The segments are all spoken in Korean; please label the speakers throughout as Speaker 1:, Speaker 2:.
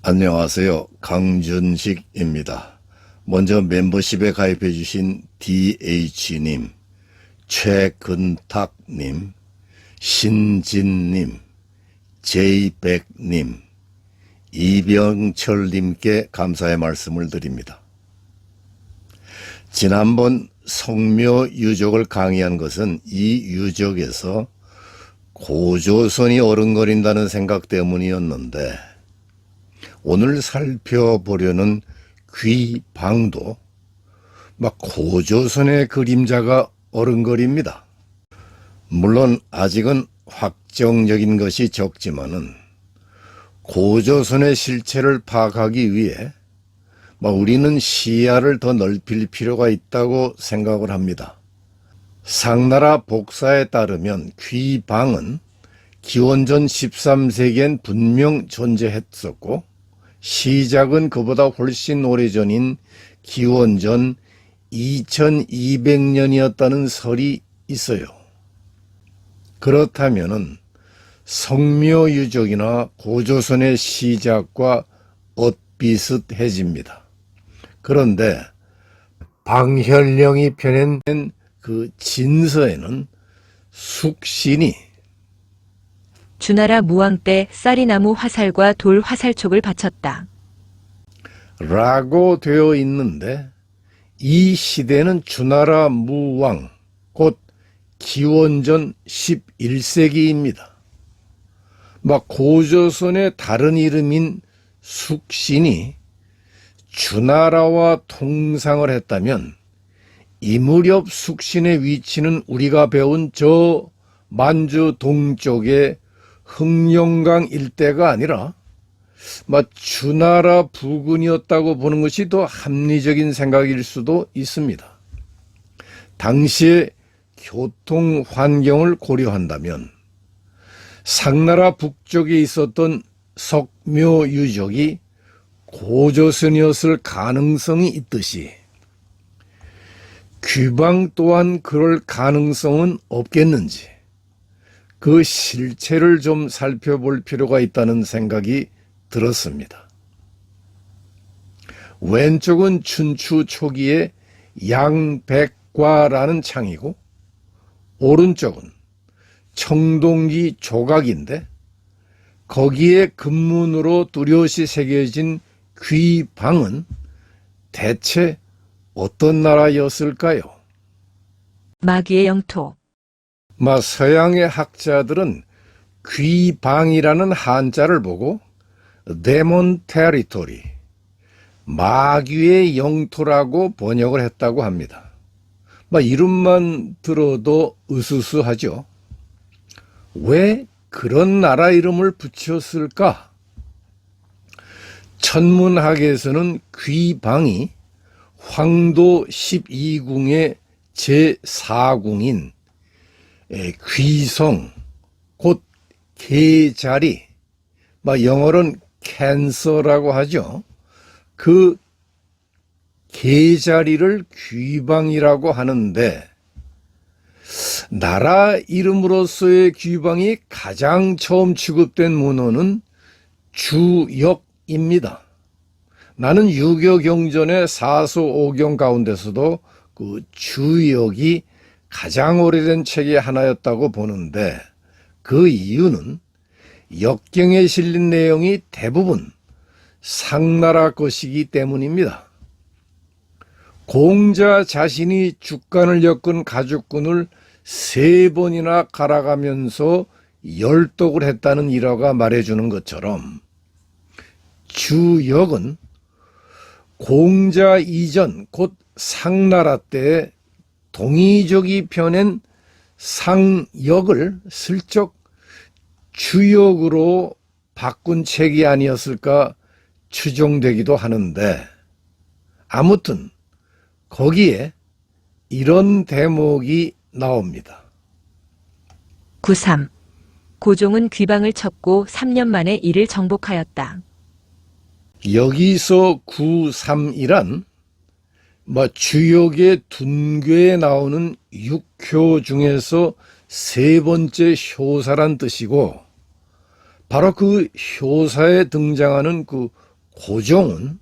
Speaker 1: 안녕하세요. 강준식입니다. 먼저 멤버십에 가입해 주신 DH님, 최근탁님, 신진님, 제이백님, 이병철님께 감사의 말씀을 드립니다. 지난번 성묘유족을 강의한 것은 이 유족에서 고조선이 어른거린다는 생각 때문이었는데, 오늘 살펴보려는 귀방도 고조선의 그림자가 어른거립니다. 물론 아직은 확정적인 것이 적지만은 고조선의 실체를 파악하기 위해 우리는 시야를 더 넓힐 필요가 있다고 생각을 합니다. 상나라 복사에 따르면 귀방은 기원전 13세기엔 분명 존재했었고, 시작은 그보다 훨씬 오래전인 기원전 2200년이었다는 설이 있어요. 그렇다면은 성묘유족이나 고조선의 시작과 엇비슷해집니다. 그런데 방현령이 펴낸 그 진서에는 숙신이
Speaker 2: 주나라 무왕 때 쌀이나무 화살과 돌 화살촉을 바쳤다.
Speaker 1: 라고 되어 있는데, 이 시대는 주나라 무왕, 곧 기원전 11세기입니다. 고조선의 다른 이름인 숙신이 주나라와 통상을 했다면, 이 무렵 숙신의 위치는 우리가 배운 저 만주 동쪽의 흥령강 일대가 아니라 주나라 부근이었다고 보는 것이 더 합리적인 생각일 수도 있습니다. 당시의 교통 환경을 고려한다면 상나라 북쪽에 있었던 석묘유족이 고조선이었을 가능성이 있듯이, 귀방 또한 그럴 가능성은 없겠는지, 그 실체를 좀 살펴볼 필요가 있다는 생각이 들었습니다. 왼쪽은 춘추 초기의 양백과라는 창이고, 오른쪽은 청동기 조각인데, 거기에 금문으로 뚜렷이 새겨진 귀방은 대체 어떤 나라였을까요?
Speaker 2: 마귀의 영토.
Speaker 1: 서양의 학자들은 귀방이라는 한자를 보고 데몬 테리토리, 마귀의 영토라고 번역을 했다고 합니다. 이름만 들어도 으스스하죠. 왜 그런 나라 이름을 붙였을까? 천문학에서는 귀방이 황도 12궁의 제4궁인 귀성, 곧 개자리, 영어로는 캔서라고 하죠. 그 개자리를 귀방이라고 하는데, 나라 이름으로서의 귀방이 가장 처음 취급된 문헌은 주역입니다. 나는 유교경전의 사서오경 가운데서도 그 주역이 가장 오래된 책의 하나였다고 보는데, 그 이유는 역경에 실린 내용이 대부분 상나라 것이기 때문입니다. 공자 자신이 죽간을 엮은 가죽끈을 3번이나 갈아가면서 열독을 했다는 일화가 말해주는 것처럼, 주역은 공자 이전 곧 상나라 때 동이족이 펴낸 상역을 슬쩍 주역으로 바꾼 책이 아니었을까 추정되기도 하는데, 아무튼 거기에 이런 대목이 나옵니다.
Speaker 2: 93. 고종은 귀방을 쳤고 3년 만에 이를 정복하였다.
Speaker 1: 여기서 93이란 주역의 둔괴에 나오는 6효 중에서 세 번째 효사란 뜻이고, 바로 그 효사에 등장하는 그 고종은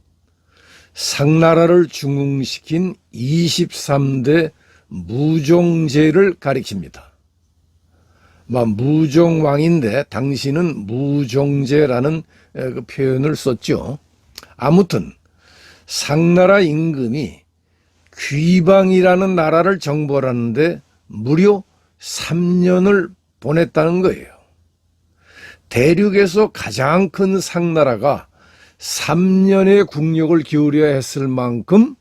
Speaker 1: 상나라를 중흥시킨 23대 무종제를 가리킵니다. 무종왕인데 당신은 무종제라는 그 표현을 썼죠. 아무튼 상나라 임금이 귀방이라는 나라를 정벌하는데 무려 3년을 보냈다는 거예요. 대륙에서 가장 큰 상나라가 3년의 국력을 기울여야 했을 만큼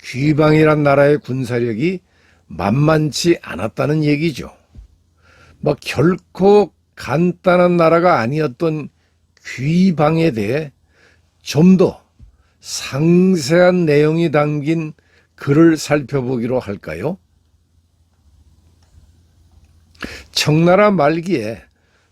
Speaker 1: 귀방이란 나라의 군사력이 만만치 않았다는 얘기죠. 결코 간단한 나라가 아니었던 귀방에 대해 좀 더 상세한 내용이 담긴 글을 살펴보기로 할까요? 청나라 말기에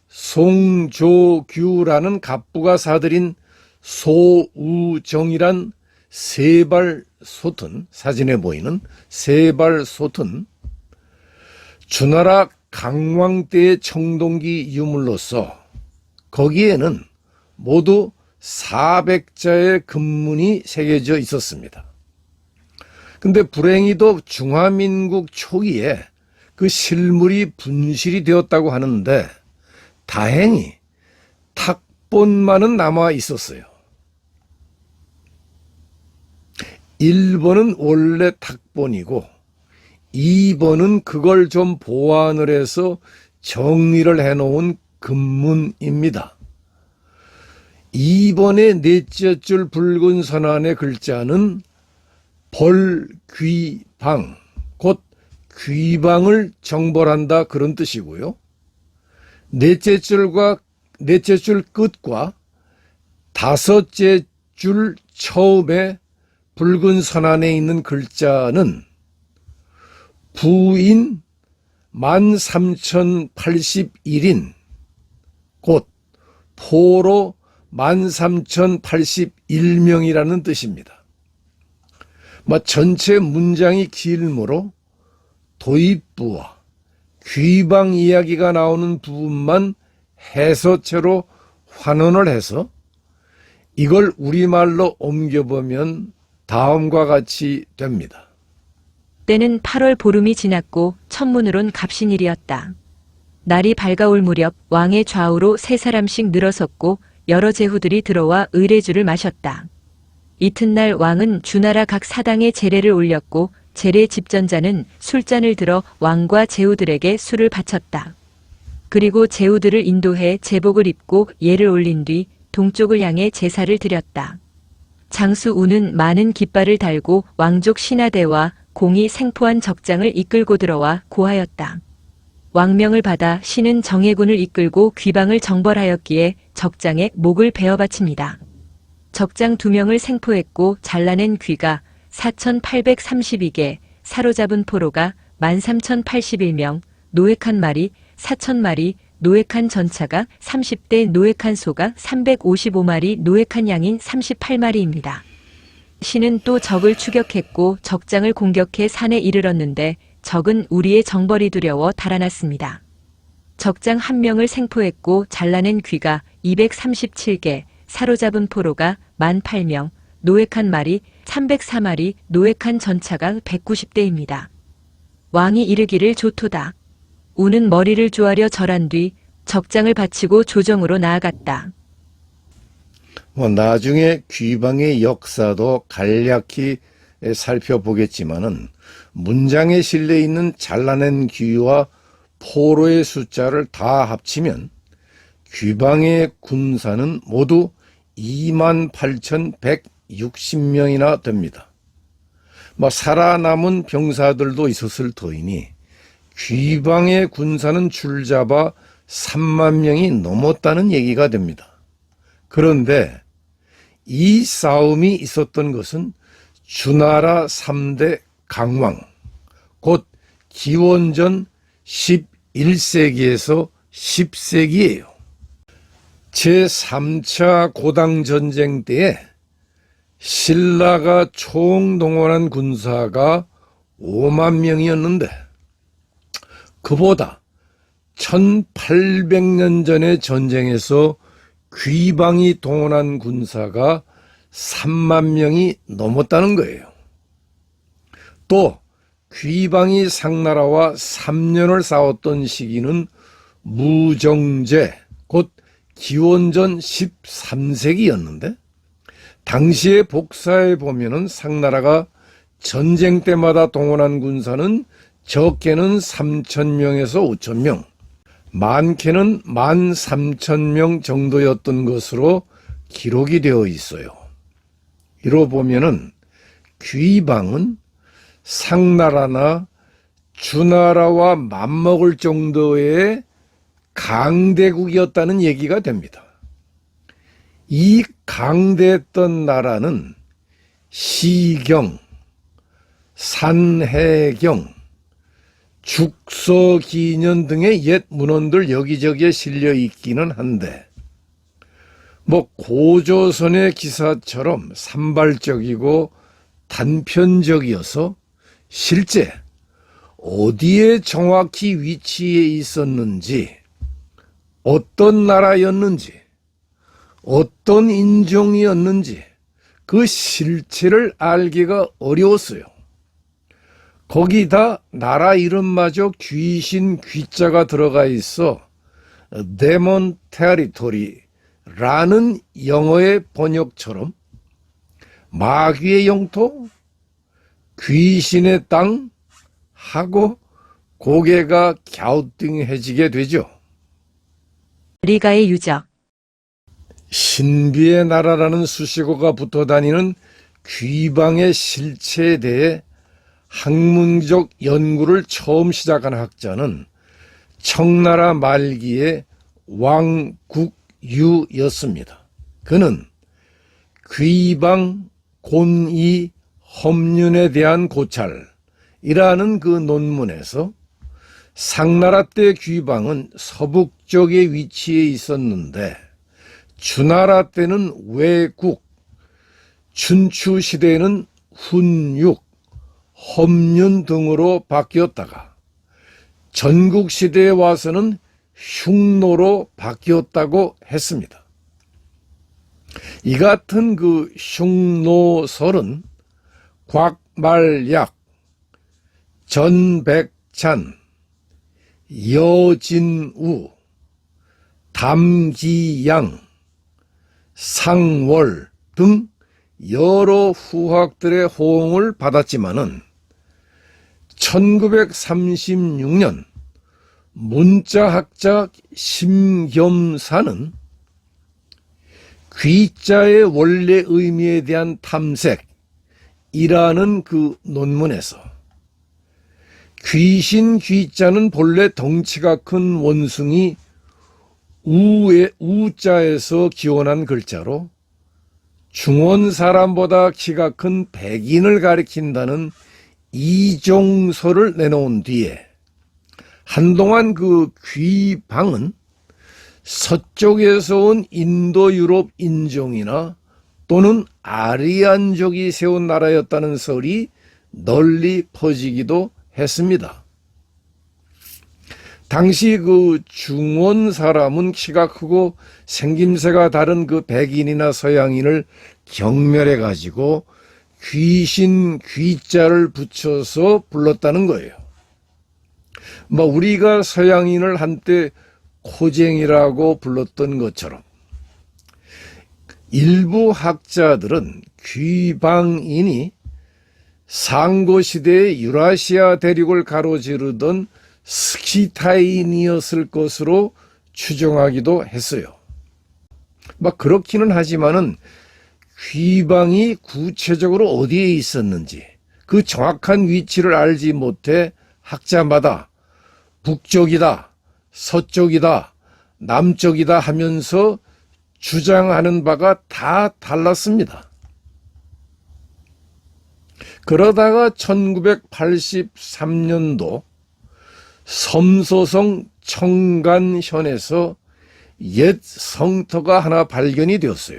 Speaker 1: 송조규라는 갑부가 사들인 소우정이란 세발솥은, 사진에 보이는 세발솥은 주나라 강왕 때의 청동기 유물로서 거기에는 모두 400자의 금문이 새겨져 있었습니다. 근데 불행히도 중화민국 초기에 그 실물이 분실이 되었다고 하는데 다행히 탁본만은 남아 있었어요. 1번은 원래 탁본이고 2번은 그걸 좀 보완을 해서 정리를 해놓은 금문입니다. 2번의 넷째 줄 붉은 선안의 글자는 벌귀방, 곧 귀방을 정벌한다 그런 뜻이고요. 넷째 줄 끝과 다섯째 줄 처음에 붉은 선안에 있는 글자는 부인 13,081인, 곧 포로 13,081명이라는 뜻입니다. 전체 문장이 길므로 도입부와 귀방 이야기가 나오는 부분만 해서체로 환원을 해서 이걸 우리말로 옮겨보면 다음과 같이 됩니다.
Speaker 2: 때는 8월 보름이 지났고 첫문으론 갑신일이었다. 날이 밝아올 무렵 왕의 좌우로 3사람씩 늘어섰고 여러 제후들이 들어와 의례주를 마셨다. 이튿날 왕은 주나라 각 사당에 제례를 올렸고 제례 집전자는 술잔을 들어 왕과 제후들에게 술을 바쳤다. 그리고 제후들을 인도해 제복을 입고 예를 올린 뒤 동쪽을 향해 제사를 드렸다. 장수 우는 많은 깃발을 달고 왕족 신하대와 공이 생포한 적장을 이끌고 들어와 고하였다. 왕명을 받아 신은 정예군을 이끌고 귀방을 정벌하였기에 적장에 목을 베어 바칩니다. 적장 2명을 생포했고 잘라낸 귀가 4,832개, 사로잡은 포로가 13,081명, 노획한 말이 4,000마리, 노획한 전차가 30대, 노획한 소가 355마리, 노획한 양인 38마리입니다. 신은 또 적을 추격했고 적장을 공격해 산에 이르렀는데 적은 우리의 정벌이 두려워 달아났습니다. 적장 1명을 생포했고 잘라낸 귀가 237개, 사로잡은 포로가 18,000명, 노획한 말이 304마리, 노획한 전차가 190대입니다. 왕이 이르기를 좋도다. 우는 머리를 조아려 절한 뒤 적장을 바치고 조정으로 나아갔다.
Speaker 1: 나중에 귀방의 역사도 간략히 살펴보겠지만은 문장에 실려 있는 잘라낸 귀와 포로의 숫자를 다 합치면 귀방의 군사는 모두 28,160명이나 됩니다. 살아남은 병사들도 있었을 터이니 귀방의 군사는 줄잡아 3만 명이 넘었다는 얘기가 됩니다. 그런데 이 싸움이 있었던 것은 주나라 3대 강왕, 곧 기원전 11세기에서 10세기예요. 제3차 고당전쟁 때에 신라가 총동원한 군사가 5만 명이었는데 그보다 1800년 전의 전쟁에서 귀방이 동원한 군사가 3만 명이 넘었다는 거예요. 또 귀방이 상나라와 3년을 싸웠던 시기는 무정제, 곧 기원전 13세기였는데 당시의 복사에 보면은 상나라가 전쟁 때마다 동원한 군사는 적게는 3,000명에서 5,000명, 많게는 13,000명 정도였던 것으로 기록이 되어 있어요. 이로 보면은 귀방은 상나라나 주나라와 맞먹을 정도의 강대국이었다는 얘기가 됩니다. 이 강대했던 나라는 시경, 산해경, 죽서기년 등의 옛 문헌들 여기저기에 실려 있기는 한데 고조선의 기사처럼 산발적이고 단편적이어서 실제 어디에 정확히 위치해 있었는지, 어떤 나라였는지, 어떤 인종이었는지 그 실체를 알기가 어려웠어요. 거기다 나라 이름마저 귀신 귀자가 들어가 있어 데몬 테리토리라는 영어의 번역처럼 마귀의 영토, 귀신의 땅 하고 고개가 갸우뚱해지게 되죠.
Speaker 2: 리가의 유적.
Speaker 1: 신비의 나라라는 수식어가 붙어 다니는 귀방의 실체에 대해 학문적 연구를 처음 시작한 학자는 청나라 말기의 왕국유였습니다. 그는 귀방 곤이 험륜에 대한 고찰이라는 그 논문에서 상나라 때 귀방은 서북쪽에 위치해 있었는데 주나라 때는 외국, 춘추 시대에는 훈육, 험륜 등으로 바뀌었다가 전국 시대에 와서는 흉노로 바뀌었다고 했습니다. 이 같은 그 흉노설은 곽말약, 전백찬, 여진우, 담기양, 상월 등 여러 후학들의 호응을 받았지만은 1936년 문자학자 심겸사는 귀자의 원래 의미에 대한 탐색이라는 그 논문에서 귀신 귀자는 본래 덩치가 큰 원숭이 우자에서 기원한 글자로 중원 사람보다 키가 큰 백인을 가리킨다는 이종서를 내놓은 뒤에 한동안 그 귀방은 서쪽에서 온 인도 유럽 인종이나 또는 아리안족이 세운 나라였다는 설이 널리 퍼지기도 했습니다. 당시 그 중원 사람은 키가 크고 생김새가 다른 그 백인이나 서양인을 경멸해 가지고 귀신 귀자를 붙여서 불렀다는 거예요. 우리가 서양인을 한때 코쟁이라고 불렀던 것처럼 일부 학자들은 귀방인이 상고시대의 유라시아 대륙을 가로지르던 스키타인이었을 것으로 추정하기도 했어요. 그렇기는 하지만은 귀방이 구체적으로 어디에 있었는지 그 정확한 위치를 알지 못해 학자마다 북쪽이다, 서쪽이다, 남쪽이다 하면서 주장하는 바가 다 달랐습니다. 그러다가 1983년도 섬소성 청간현에서 옛 성터가 하나 발견이 되었어요.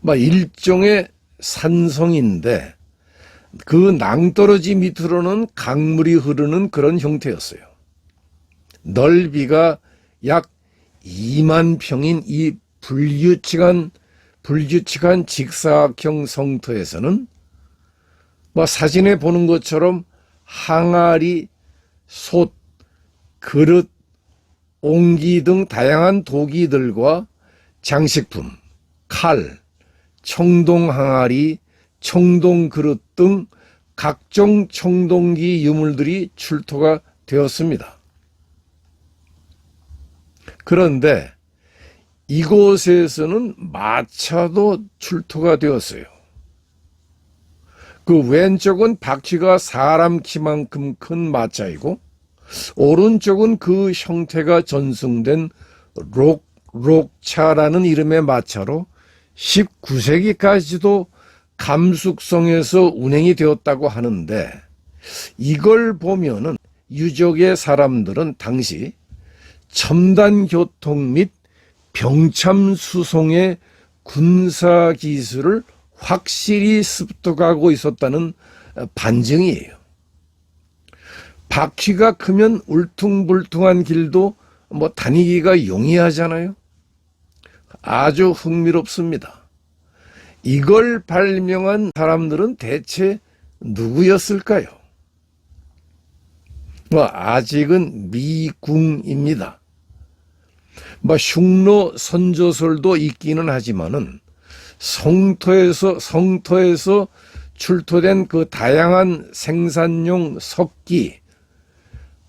Speaker 1: 일종의 산성인데 그 낭떠러지 밑으로는 강물이 흐르는 그런 형태였어요. 넓이가 약 2만 평인 이 불규칙한 직사각형 성터에서는 사진에 보는 것처럼 항아리, 솥, 그릇, 옹기 등 다양한 도기들과 장식품, 칼, 청동 항아리, 청동 그릇 등 각종 청동기 유물들이 출토가 되었습니다. 그런데 이곳에서는 마차도 출토가 되었어요. 그 왼쪽은 바퀴가 사람 키만큼 큰 마차이고 오른쪽은 그 형태가 전승된 록차라는 이름의 마차로 19세기까지도 감숙성에서 운행이 되었다고 하는데, 이걸 보면은 유적의 사람들은 당시 첨단 교통 및 병참 수송의 군사 기술을 확실히 습득하고 있었다는 반증이에요. 바퀴가 크면 울퉁불퉁한 길도 다니기가 용이하잖아요. 아주 흥미롭습니다. 이걸 발명한 사람들은 대체 누구였을까요? 아직은 미궁입니다. 흉노 선조설도 있기는 하지만은 성터에서 출토된 그 다양한 생산용 석기,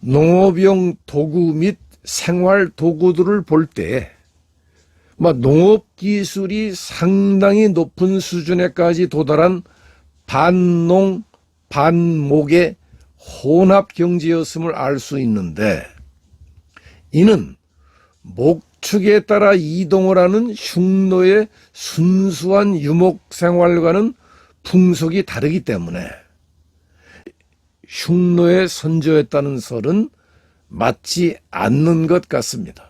Speaker 1: 농업용 도구 및 생활 도구들을 볼 때 농업 기술이 상당히 높은 수준에까지 도달한 반농, 반목의 혼합 경제였음을 알 수 있는데, 이는 목축에 따라 이동을 하는 흉노의 순수한 유목 생활과는 풍속이 다르기 때문에 흉노에 선조했다는 설은 맞지 않는 것 같습니다.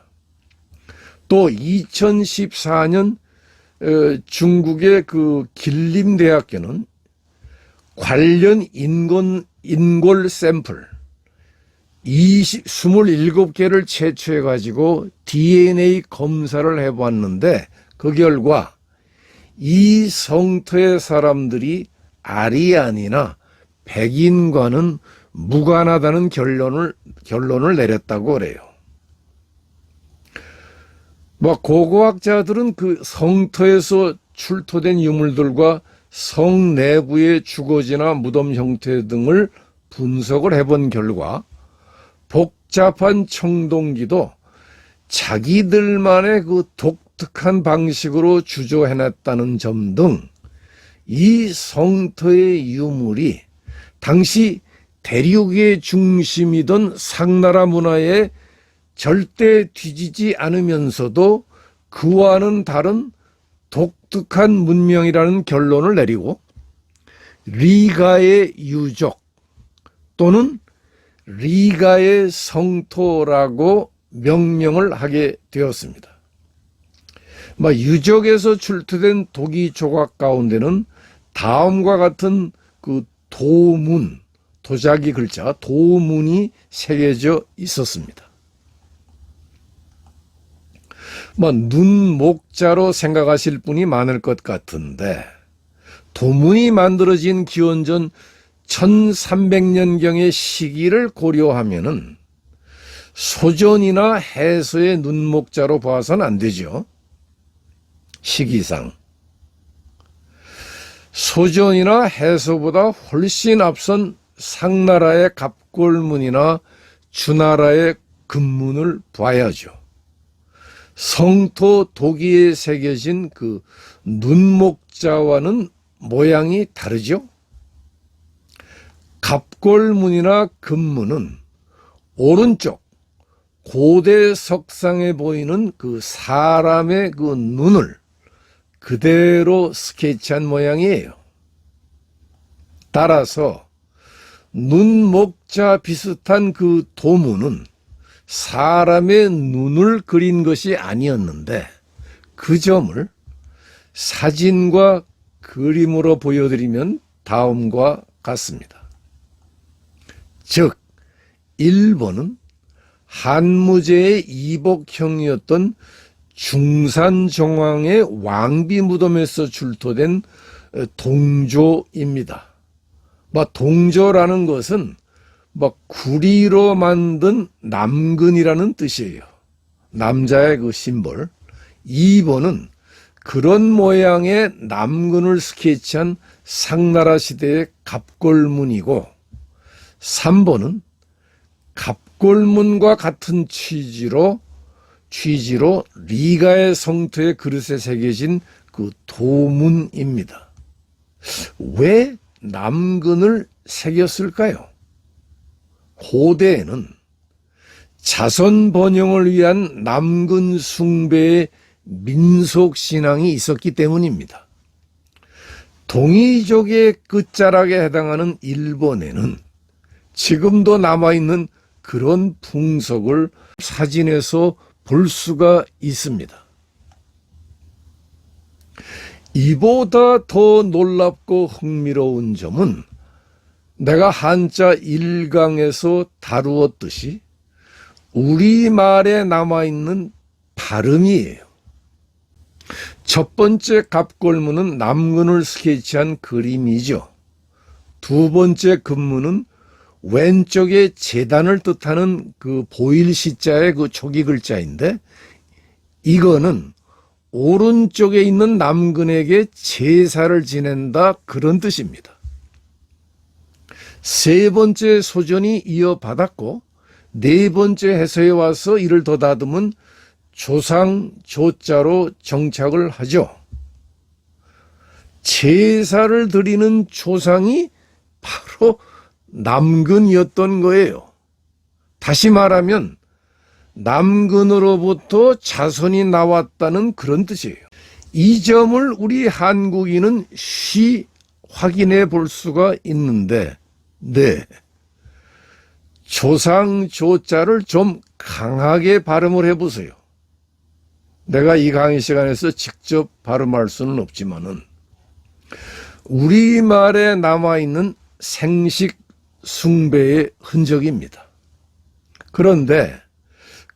Speaker 1: 또 2014년 중국의 그 길림대학교는 관련 인골 샘플 27개를 채취해가지고 DNA 검사를 해보았는데, 그 결과 이 성터의 사람들이 아리안이나 백인과는 무관하다는 결론을 내렸다고 그래요. 고고학자들은 그 성터에서 출토된 유물들과 성 내부의 주거지나 무덤 형태 등을 분석을 해본 결과 복잡한 청동기도 자기들만의 그 독특한 방식으로 주조해냈다는 점 등 이 성터의 유물이 당시 대륙의 중심이던 상나라 문화에 절대 뒤지지 않으면서도 그와는 다른 독특한 문명이라는 결론을 내리고 리가의 유적 또는 리가의 성토라고 명명을 하게 되었습니다. 유적에서 출토된 도기 조각 가운데는 다음과 같은 그 도문, 도자기 글자 도문이 새겨져 있었습니다. 눈목자로 생각하실 분이 많을 것 같은데, 도문이 만들어진 기원전 1300년경의 시기를 고려하면은 소전이나 해소의 눈목자로 봐서는 안 되죠. 시기상. 소전이나 해소보다 훨씬 앞선 상나라의 갑골문이나 주나라의 금문을 봐야죠. 성토 도기에 새겨진 그 눈목자와는 모양이 다르죠. 갑골문이나 금문은 오른쪽 고대 석상에 보이는 그 사람의 그 눈을 그대로 스케치한 모양이에요. 따라서 눈목자 비슷한 그 도문은 사람의 눈을 그린 것이 아니었는데, 그 점을 사진과 그림으로 보여드리면 다음과 같습니다. 즉 1번은 한무제의 이복형이었던 중산정왕의 왕비 무덤에서 출토된 동조입니다. 동조라는 것은 구리로 만든 남근이라는 뜻이에요. 남자의 그 심볼. 2번은 그런 모양의 남근을 스케치한 상나라 시대의 갑골문이고, 3번은 갑골문과 같은 취지로 리가의 성토의 그릇에 새겨진 그 도문입니다. 왜 남근을 새겼을까요? 고대에는 자손 번영을 위한 남근 숭배의 민속신앙이 있었기 때문입니다. 동이족의 끝자락에 해당하는 일본에는 지금도 남아있는 그런 풍속을 사진에서 볼 수가 있습니다. 이보다 더 놀랍고 흥미로운 점은 내가 한자 1강에서 다루었듯이 우리말에 남아있는 발음이에요. 첫 번째 갑골문은 남근을 스케치한 그림이죠. 두 번째 근문은 왼쪽에 제단을 뜻하는 그 보일 시자의 그 초기 글자인데, 이거는 오른쪽에 있는 남근에게 제사를 지낸다, 그런 뜻입니다. 세 번째 소전이 이어받았고, 네 번째 해서에 와서 이를 더다듬은 조상 조자로 정착을 하죠. 제사를 드리는 조상이 바로 남근이었던 거예요. 다시 말하면 남근으로부터 자손이 나왔다는 그런 뜻이에요. 이 점을 우리 한국인은 쉬 확인해 볼 수가 있는데, 조상 조자를 좀 강하게 발음을 해보세요. 내가 이 강의 시간에서 직접 발음할 수는 없지만은, 우리말에 남아있는 생식 숭배의 흔적입니다. 그런데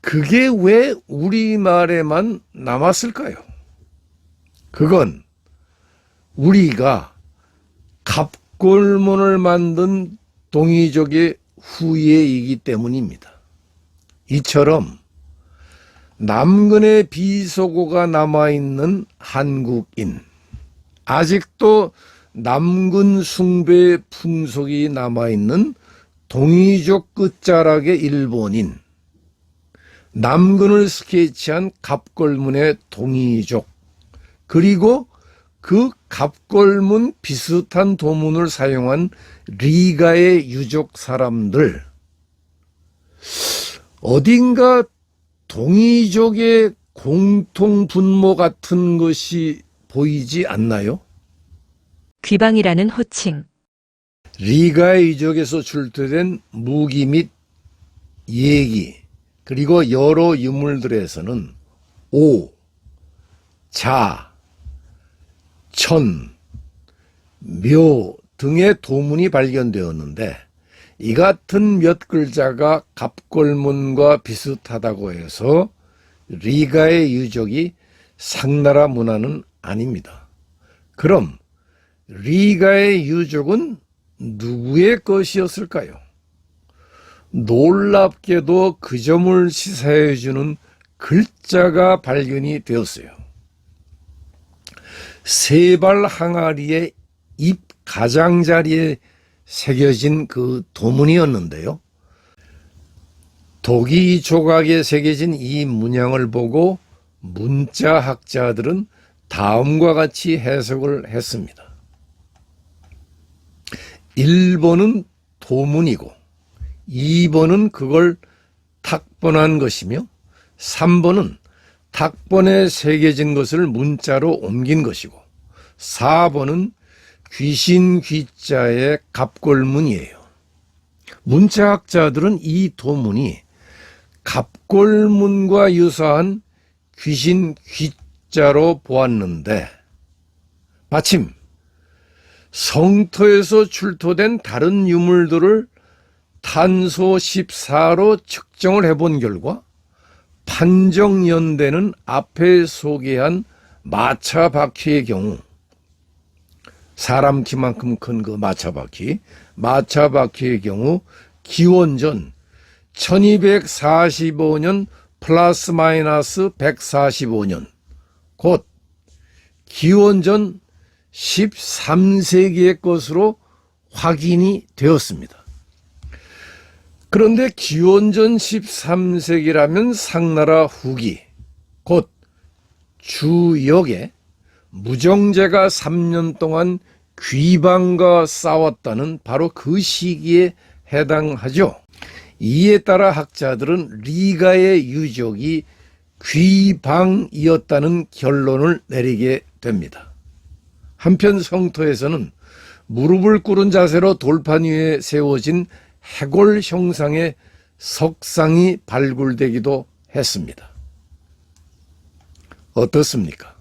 Speaker 1: 그게 왜 우리말에만 남았을까요? 그건 우리가 갑골문을 만든 동이족의 후예이기 때문입니다. 이처럼 남근의 비속어가 남아있는 한국인, 아직도 남근 숭배의 풍속이 남아있는 동이족 끝자락의 일본인, 남근을 스케치한 갑골문의 동이족, 그리고 그 갑골문 비슷한 도문을 사용한 리가의 유족 사람들, 어딘가 동이족의 공통 분모 같은 것이 보이지 않나요?
Speaker 2: 귀방이라는 호칭.
Speaker 1: 리가의 유족에서 출토된 무기 및 예기, 그리고 여러 유물들에서는 오, 자, 천, 묘 등의 도문이 발견되었는데, 이 같은 몇 글자가 갑골문과 비슷하다고 해서 리가의 유족이 상나라 문화는 아닙니다. 그럼 리가의 유족은 누구의 것이었을까요? 놀랍게도 그 점을 시사해 주는 글자가 발견이 되었어요. 세발 항아리의 입 가장자리에 새겨진 그 도문이었는데요. 독이 조각에 새겨진 이 문양을 보고 문자학자들은 다음과 같이 해석을 했습니다. 1번은 도문이고, 2번은 그걸 탁본한 것이며, 3번은 탁본에 새겨진 것을 문자로 옮긴 것이고, 4번은 귀신 귀자의 갑골문이에요. 문자학자들은 이 도문이 갑골문과 유사한 귀신 귀자로 보았는데, 마침 성토에서 출토된 다른 유물들을 탄소 14로 측정을 해본 결과 판정연대는 앞에 소개한 마차바퀴의 경우, 사람 키만큼 큰 그 마차바퀴의 경우 기원전 1245년 플러스 마이너스 145년, 곧 기원전 13세기의 것으로 확인이 되었습니다. 그런데 기원전 13세기라면 상나라 후기, 곧 주역에 무정제가 3년 동안 귀방과 싸웠다는 바로 그 시기에 해당하죠. 이에 따라 학자들은 리가의 유적이 귀방이었다는 결론을 내리게 됩니다. 한편 성토에서는 무릎을 꿇은 자세로 돌판 위에 세워진 해골 형상의 석상이 발굴되기도 했습니다. 어떻습니까?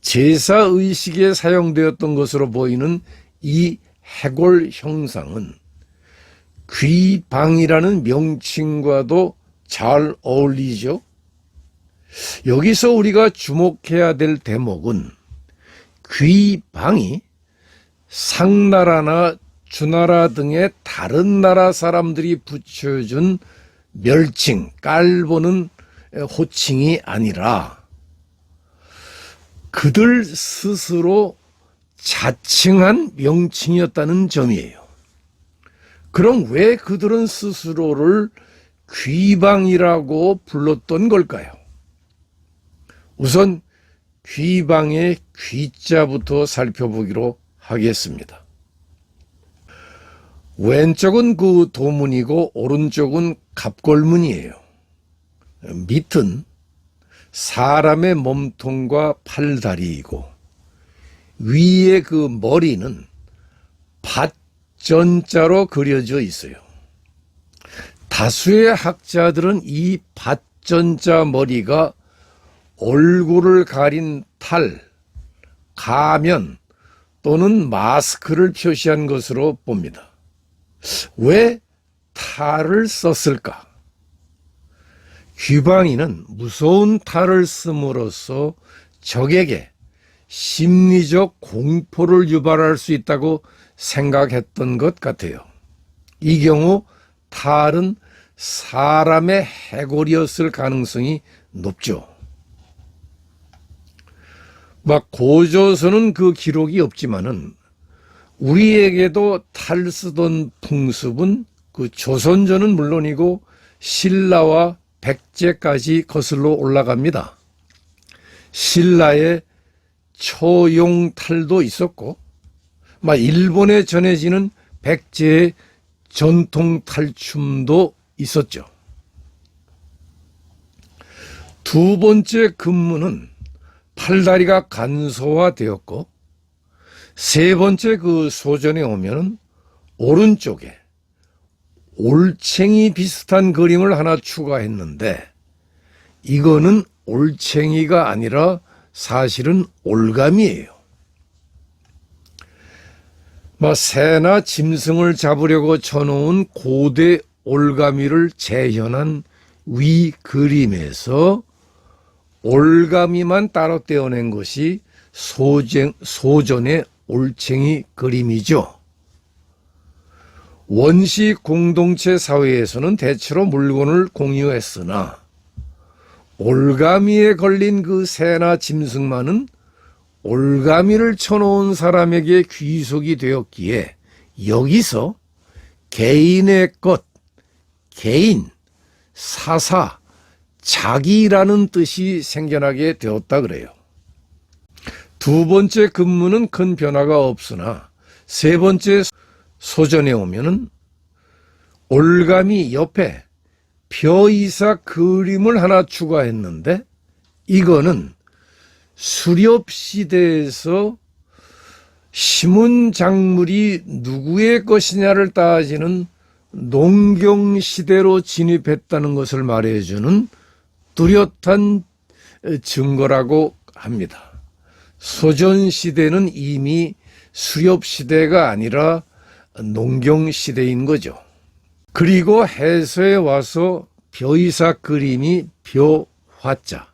Speaker 1: 제사의식에 사용되었던 것으로 보이는 이 해골 형상은 귀방이라는 명칭과도 잘 어울리죠. 여기서 우리가 주목해야 될 대목은 귀방이 상나라나 주나라 등의 다른 나라 사람들이 붙여준 멸칭, 깔보는 호칭이 아니라 그들 스스로 자칭한 명칭이었다는 점이에요. 그럼 왜 그들은 스스로를 귀방이라고 불렀던 걸까요? 우선 귀방의 귀자부터 살펴보기로 하겠습니다. 왼쪽은 그 도문이고 오른쪽은 갑골문이에요. 밑은 사람의 몸통과 팔다리이고 위에 그 머리는 밭전자로 그려져 있어요. 다수의 학자들은 이 밭전자 머리가 얼굴을 가린 탈, 가면 또는 마스크를 표시한 것으로 봅니다. 왜 탈을 썼을까? 귀방이는 무서운 탈을 씀으로써 적에게 심리적 공포를 유발할 수 있다고 생각했던 것 같아요. 이 경우 탈은 사람의 해골이었을 가능성이 높죠. 고조서는 그 기록이 없지만은 우리에게도 탈 쓰던 풍습은 그 조선전은 물론이고 신라와 백제까지 거슬러 올라갑니다. 신라에 초용탈도 있었고 일본에 전해지는 백제의 전통 탈춤도 있었죠. 두 번째 근무는 팔다리가 간소화되었고 세 번째 그 소전에 오면은 오른쪽에 올챙이 비슷한 그림을 하나 추가했는데 이거는 올챙이가 아니라 사실은 올감이에요. 새나 짐승을 잡으려고 쳐놓은 고대 올가미를 재현한 위 그림에서 올가미만 따로 떼어낸 것이 소전의 올챙이 그림이죠. 원시 공동체 사회에서는 대체로 물건을 공유했으나 올가미에 걸린 그 새나 짐승만은 올가미를 쳐놓은 사람에게 귀속이 되었기에 여기서 개인의 것, 개인, 사사, 자기라는 뜻이 생겨나게 되었다 그래요. 두 번째 근무는 큰 변화가 없으나 세 번째 소전에 오면은 올가미 옆에 벼이사 그림을 하나 추가했는데 이거는 수렵시대에서 심은 작물이 누구의 것이냐를 따지는 농경시대로 진입했다는 것을 말해주는 뚜렷한 증거라고 합니다. 소전시대는 이미 수렵시대가 아니라 농경시대인 거죠. 그리고 해서에 와서 벼이사 그림이 벼 화자,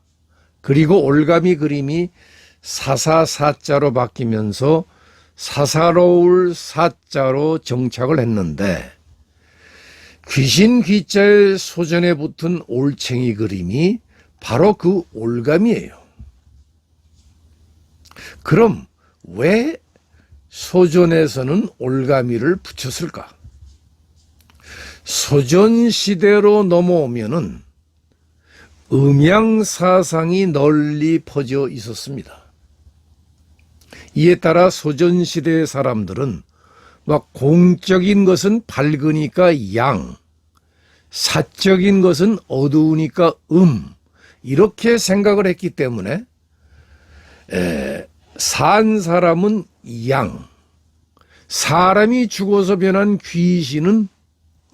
Speaker 1: 그리고 올가미 그림이 사사사자로 바뀌면서 사사로울 사자로 정착을 했는데, 귀신 귀자의 소전에 붙은 올챙이 그림이 바로 그 올가미예요. 그럼 왜 소전에서는 올가미를 붙였을까? 소전 시대로 넘어오면은 음양 사상이 널리 퍼져 있었습니다. 이에 따라 소전 시대의 사람들은 막 공적인 것은 밝으니까 양, 사적인 것은 어두우니까 이렇게 생각을 했기 때문에 산 사람은 양, 사람이 죽어서 변한 귀신은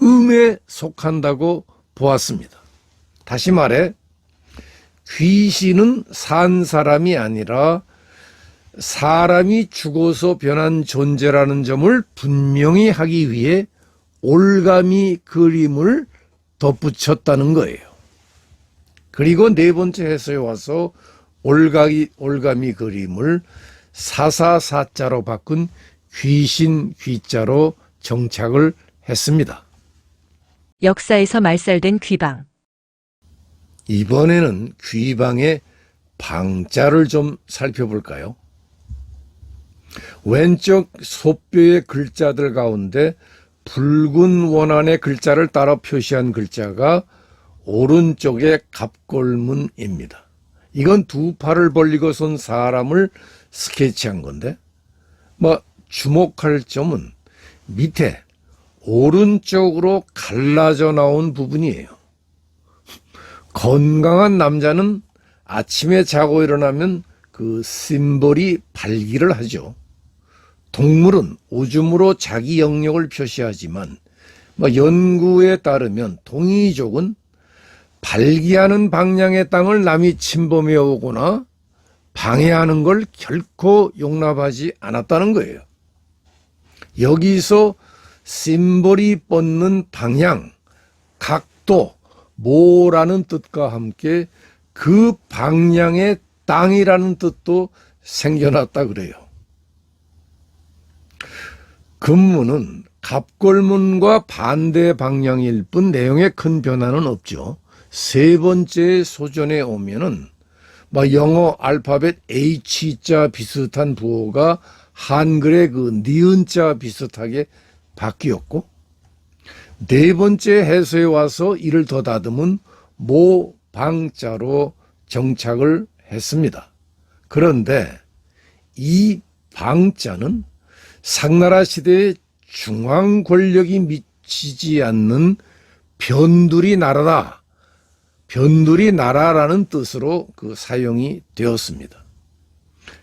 Speaker 1: 음에 속한다고 보았습니다. 다시 말해 귀신은 산 사람이 아니라 사람이 죽어서 변한 존재라는 점을 분명히 하기 위해 올가미 그림을 덧붙였다는 거예요. 그리고 네 번째 해서에 와서 올가미 그림을 사사사자로 바꾼 귀신 귀자로 정착을 했습니다.
Speaker 2: 역사에서 말살된 귀방.
Speaker 1: 이번에는 귀방의 방자를 좀 살펴볼까요? 왼쪽 소뼈의 글자들 가운데 붉은 원안의 글자를 따라 표시한 글자가 오른쪽의 갑골문입니다. 이건 두 팔을 벌리고 선 사람을 스케치한 건데, 주목할 점은 밑에 오른쪽으로 갈라져 나온 부분이에요. 건강한 남자는 아침에 자고 일어나면 그 심볼이 발기를 하죠. 동물은 오줌으로 자기 영역을 표시하지만 연구에 따르면 동이족은 발기하는 방향의 땅을 남이 침범해 오거나 방해하는 걸 결코 용납하지 않았다는 거예요. 여기서 심볼이 뻗는 방향, 각도, 모라는 뜻과 함께 그 방향의 땅이라는 뜻도 생겨났다 그래요. 금문은 갑골문과 반대 방향일 뿐 내용에 큰 변화는 없죠. 세 번째 소전에 오면은 영어 알파벳 H자 비슷한 부호가 한글의 그 니은자 비슷하게 바뀌었고, 네 번째 해서에 와서 이를 더다듬은 모방자로 정착을 했습니다. 그런데 이 방자는 상나라 시대의 중앙 권력이 미치지 않는 변두리 나라다, 변두리 나라라는 뜻으로 그 사용이 되었습니다.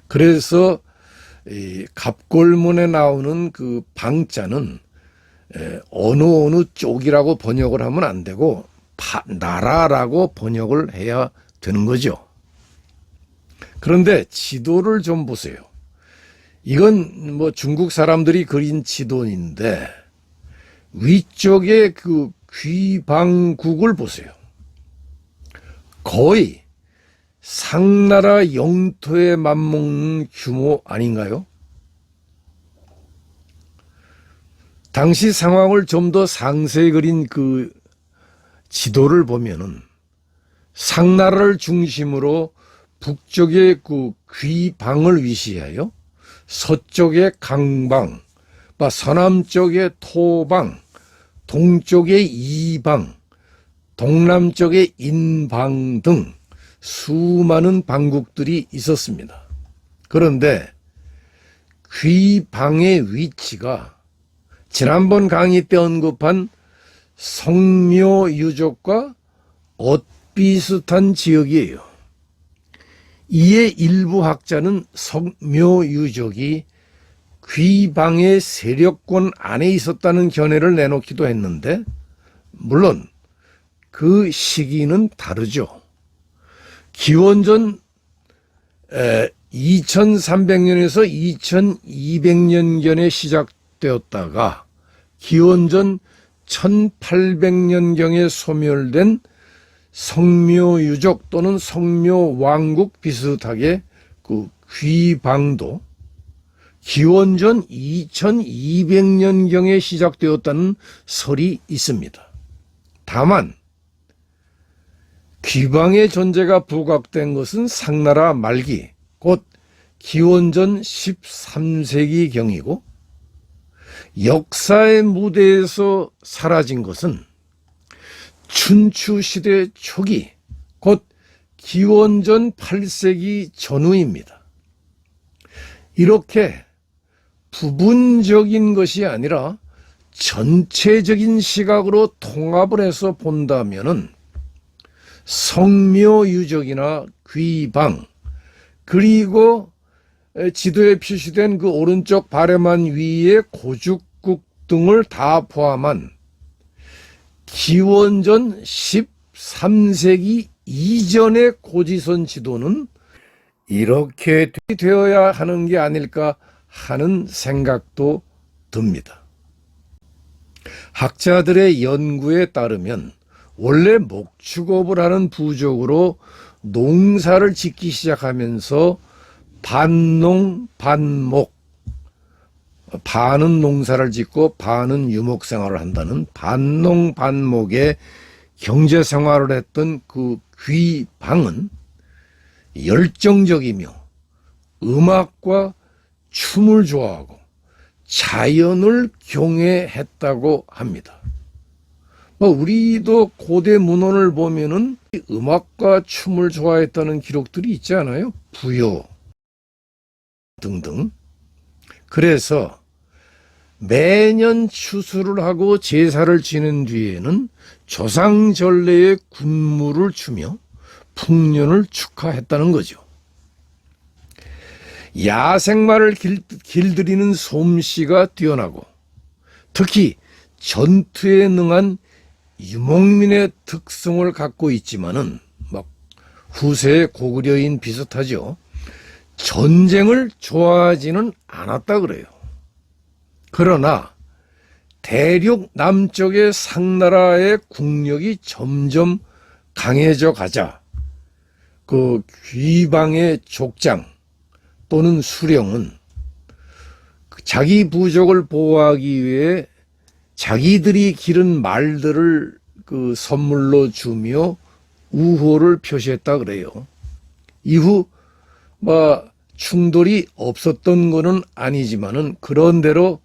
Speaker 1: 그래서 이 갑골문에 나오는 그 방자는 어느 쪽이라고 번역을 하면 안 되고 나라라고 번역을 해야 되는 거죠. 그런데 지도를 좀 보세요. 이건 중국 사람들이 그린 지도인데 위쪽에 그 귀방국을 보세요. 거의 상나라 영토에 맞먹는 규모 아닌가요? 당시 상황을 좀 더 상세히 그린 그 지도를 보면은 상나라를 중심으로 북쪽에 그 귀방을 위시하여 서쪽에 강방, 서남쪽에 토방, 동쪽에 이방, 동남쪽에 인방 등 수많은 방국들이 있었습니다. 그런데 귀방의 위치가 지난번 강의 때 언급한 성묘유족과 엇비슷한 지역이에요. 이에 일부 학자는 성묘유족이 귀방의 세력권 안에 있었다는 견해를 내놓기도 했는데, 물론 그 시기는 다르죠. 기원전 2300년에서 2200년경에 시작되었다가 기원전 1800년경에 소멸된 성묘유족 또는 성묘왕국 비슷하게 그 귀방도 기원전 2200년경에 시작되었다는 설이 있습니다. 다만 귀방의 존재가 부각된 것은 상나라 말기, 곧 기원전 13세기경이고 역사의 무대에서 사라진 것은 춘추시대 초기, 곧 기원전 8세기 전후입니다. 이렇게 부분적인 것이 아니라 전체적인 시각으로 통합을 해서 본다면은 성묘유적이나 귀방, 그리고 지도에 표시된 그 오른쪽 바레만 위에 고죽국 등을 다 포함한 기원전 13세기 이전의 고지선 지도는 이렇게 되어야 하는 게 아닐까 하는 생각도 듭니다. 학자들의 연구에 따르면 원래 목축업을 하는 부족으로 농사를 짓기 시작하면서 반농, 반목, 반은 농사를 짓고 반은 유목생활을 한다는 반농, 반목의 경제생활을 했던 그 귀방은 열정적이며 음악과 춤을 좋아하고 자연을 경외했다고 합니다. 우리도 고대 문헌을 보면은 음악과 춤을 좋아했다는 기록들이 있지 않아요? 부요 등등. 그래서 매년 추수를 하고 제사를 지낸 뒤에는 조상전래의 군무를 추며 풍년을 축하했다는 거죠. 야생마를 길들이는 솜씨가 뛰어나고 특히 전투에 능한 유목민의 특성을 갖고 있지만은 막 후세의 고구려인 비슷하죠. 전쟁을 좋아하지는 않았다 그래요. 그러나 대륙 남쪽의 상나라의 국력이 점점 강해져 가자 그 귀방의 족장 또는 수령은 자기 부족을 보호하기 위해 자기들이 기른 말들을 그 선물로 주며 우호를 표시했다 그래요. 이후 충돌이 없었던 것은 아니지만은 그런대로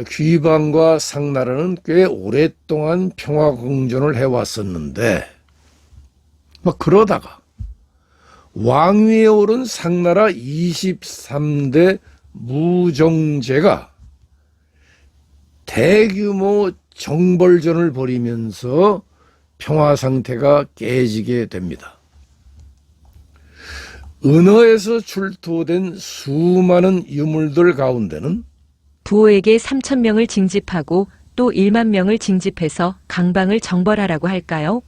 Speaker 1: 귀방과 상나라는 꽤 오랫동안 평화 공존을 해왔었는데 그러다가 왕위에 오른 상나라 23대 무종제가 대규모 정벌전을 벌이면서 평화 상태가 깨지게 됩니다. 은어에서 출토된 수많은 유물들 가운데는
Speaker 2: 부호에게 3,000명을 징집하고 또 1만 명을 징집해서 강방을 정벌하라고 할까요?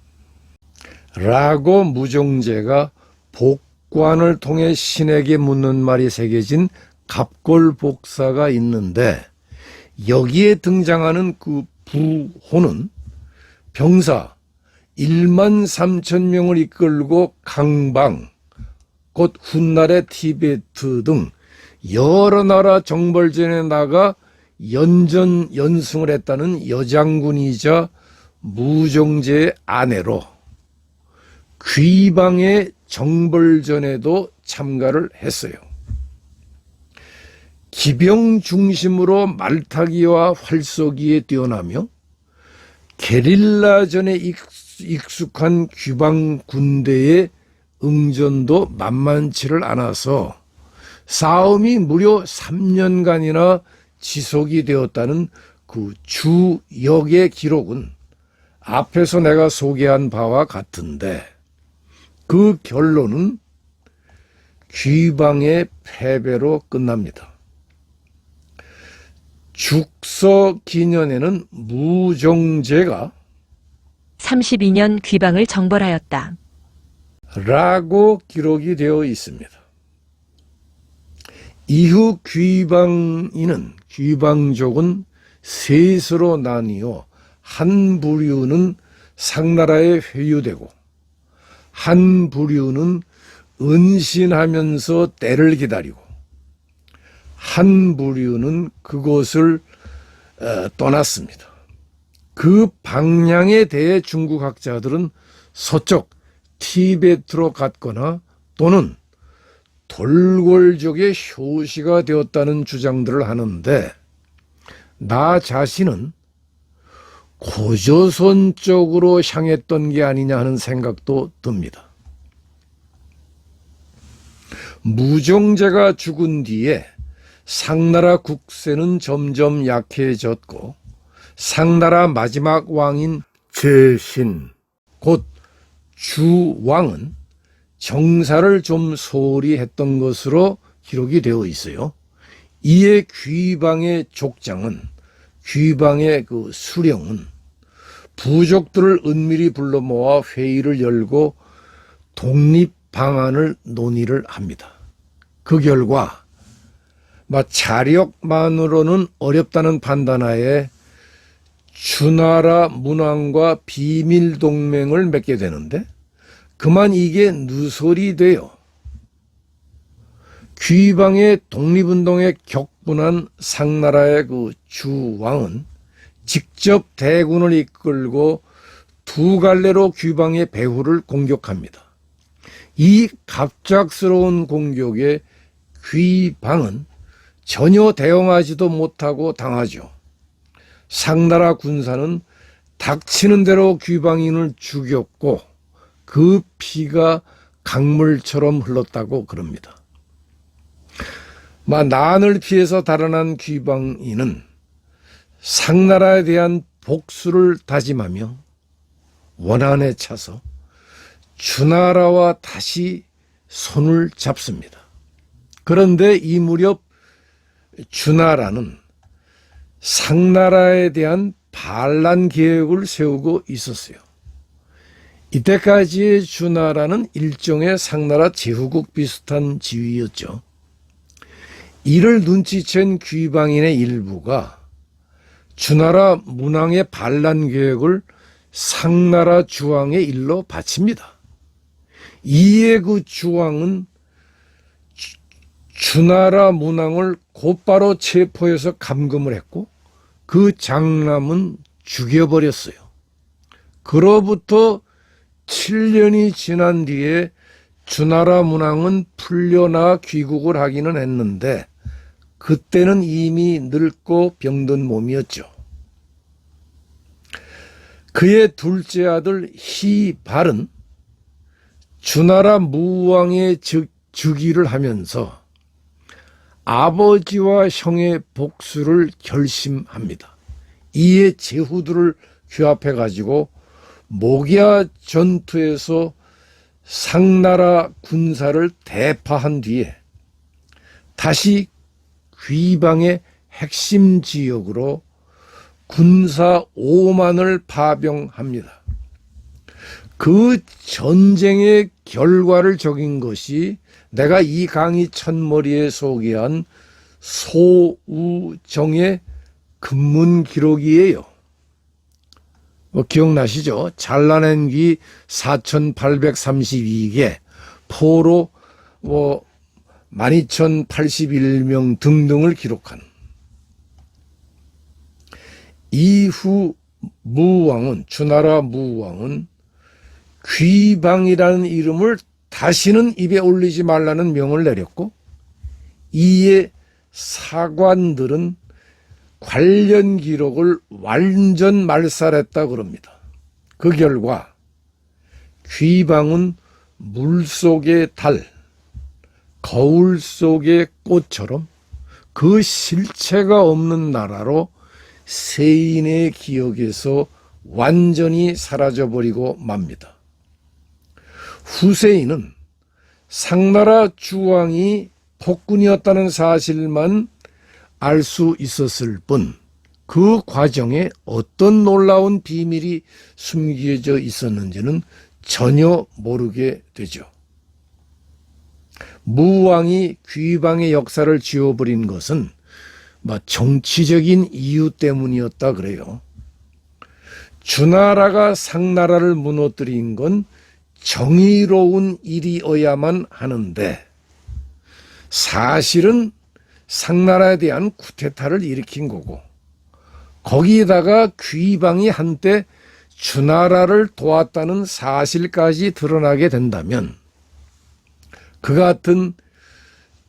Speaker 1: 라고 무종제가 복관을 통해 신에게 묻는 말이 새겨진 갑골복사가 있는데 여기에 등장하는 그 부호는 병사 1만 3천 명을 이끌고 강방, 곧 훗날의 티베트 등 여러 나라 정벌전에 나가 연승을 했다는 여장군이자 무종제의 아내로 귀방의 정벌전에도 참가를 했어요. 기병 중심으로 말타기와 활쏘기에 뛰어나며 게릴라전에 익숙한 귀방 군대의 응전도 만만치를 않아서 싸움이 무려 3년간이나 지속이 되었다는 그 주역의 기록은 앞에서 내가 소개한 바와 같은데 그 결론은 귀방의 패배로 끝납니다. 죽서 기년에는 무종제가
Speaker 2: 32년 귀방을 정벌하였다.
Speaker 1: 라고 기록이 되어 있습니다. 이후 귀방족은 셋으로 나뉘어 한 부류는 상나라에 회유되고 한 부류는 은신하면서 때를 기다리고 한 부류는 그곳을 떠났습니다. 그 방향에 대해 중국 학자들은 서쪽 티베트로 갔거나 또는 돌궐족의 효시가 되었다는 주장들을 하는데 나 자신은 고조선 쪽으로 향했던 게 아니냐 하는 생각도 듭니다. 무종제가 죽은 뒤에 상나라 국세는 점점 약해졌고 상나라 마지막 왕인 제신 곧 주왕은 정사를 좀 소홀히 했던 것으로 기록이 되어 있어요. 이에 귀방의 족장은 귀방의 그 수령은 부족들을 은밀히 불러 모아 회의를 열고 독립 방안을 논의를 합니다. 그 결과 자력만으로는 어렵다는 판단하에 주나라 문왕과 비밀 동맹을 맺게 되는데 그만 이게 누설이 돼요. 귀방의 독립운동에 격분한 상나라의 그 주왕은 직접 대군을 이끌고 두 갈래로 귀방의 배후를 공격합니다. 이 갑작스러운 공격에 귀방은 전혀 대응하지도 못하고 당하죠. 상나라 군사는 닥치는 대로 귀방인을 죽였고 그 피가 강물처럼 흘렀다고 그럽니다. 난을 피해서 달아난 귀방인은 상나라에 대한 복수를 다짐하며 원한에 차서 주나라와 다시 손을 잡습니다. 그런데 이 무렵 주나라는 상나라에 대한 반란 계획을 세우고 있었어요. 이때까지의 주나라는 일종의 상나라 제후국 비슷한 지위였죠. 이를 눈치챈 귀방인의 일부가 주나라 문왕의 반란 계획을 상나라 주왕의 일로 바칩니다. 이에 그 주왕은 주나라 문왕을 곧바로 체포해서 감금을 했고 그 장남은 죽여버렸어요. 그로부터 7년이 지난 뒤에 주나라 문왕은 풀려나 귀국을 하기는 했는데 그때는 이미 늙고 병든 몸이었죠. 그의 둘째 아들 희발은 주나라 무왕의 즉위를 하면서 아버지와 형의 복수를 결심합니다. 이에 제후들을 규합해 가지고 모기야 전투에서 상나라 군사를 대파한 뒤에 다시 귀방의 핵심 지역으로 군사 5만을 파병합니다. 그 전쟁의 결과를 적인 것이 내가 이 강의 첫머리에 소개한 소우정의 금문 기록이에요. 기억나시죠? 잘라낸 귀 4,832개, 포로 12,081명 등등을 기록한. 이후 무왕은 주나라 무왕은 귀방이라는 이름을 다시는 입에 올리지 말라는 명을 내렸고 이에 사관들은 관련 기록을 완전 말살했다 그럽니다. 그 결과 귀방은 물속의 달, 거울 속의 꽃처럼 그 실체가 없는 나라로 세인의 기억에서 완전히 사라져버리고 맙니다. 후세인은 상나라 주왕이 폭군이었다는 사실만 알 수 있었을 뿐 그 과정에 어떤 놀라운 비밀이 숨겨져 있었는지는 전혀 모르게 되죠. 무왕이 귀방의 역사를 지워버린 것은 정치적인 이유 때문이었다 그래요. 주나라가 상나라를 무너뜨린 건 정의로운 일이어야만 하는데 사실은 상나라에 대한 쿠데타를 일으킨 거고 거기에다가 귀방이 한때 주나라를 도왔다는 사실까지 드러나게 된다면 그 같은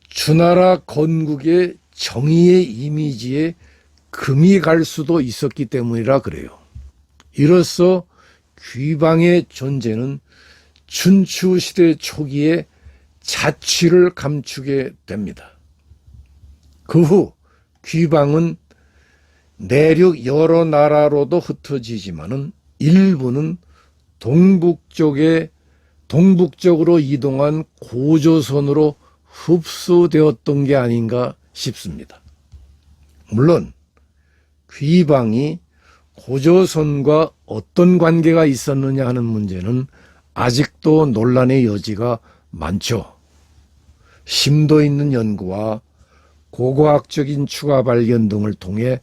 Speaker 1: 주나라 건국의 정의의 이미지에 금이 갈 수도 있었기 때문이라 그래요. 이로써 귀방의 존재는 춘추시대 초기에 자취를 감추게 됩니다. 그 후 귀방은 내륙 여러 나라로도 흩어지지만은 일부는 동북쪽으로 이동한 고조선으로 흡수되었던 게 아닌가 싶습니다. 물론 귀방이 고조선과 어떤 관계가 있었느냐 하는 문제는 아직도 논란의 여지가 많죠. 심도 있는 연구와 고고학적인 추가 발견 등을 통해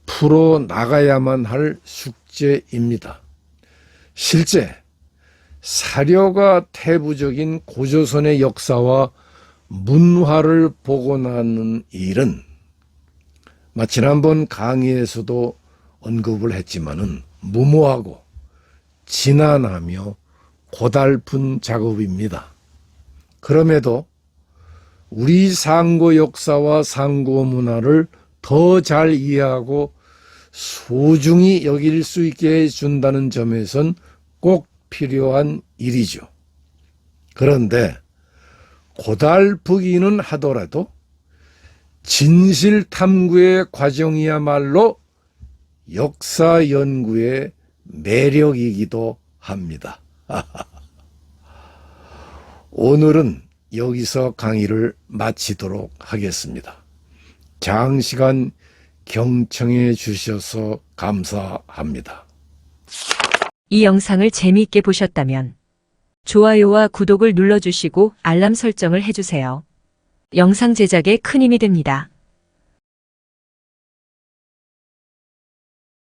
Speaker 1: 풀어나가야만 할 숙제입니다. 실제 사료가 태부적인 고조선의 역사와 문화를 복원하는 일은 지난번 강의에서도 언급을 했지만은 무모하고 지난하며 고달픈 작업입니다. 그럼에도 우리 상고 역사와 상고 문화를 더 잘 이해하고 소중히 여길 수 있게 해준다는 점에선 꼭 필요한 일이죠. 그런데 고달프기는 하더라도 진실 탐구의 과정이야말로 역사 연구의 매력이기도 합니다. 오늘은 여기서 강의를 마치도록 하겠습니다. 장시간 경청해 주셔서 감사합니다.
Speaker 2: 이 영상을 재미있게 보셨다면 좋아요와 구독을 눌러주시고 알람 설정을 해주세요. 영상 제작에 큰 힘이 됩니다.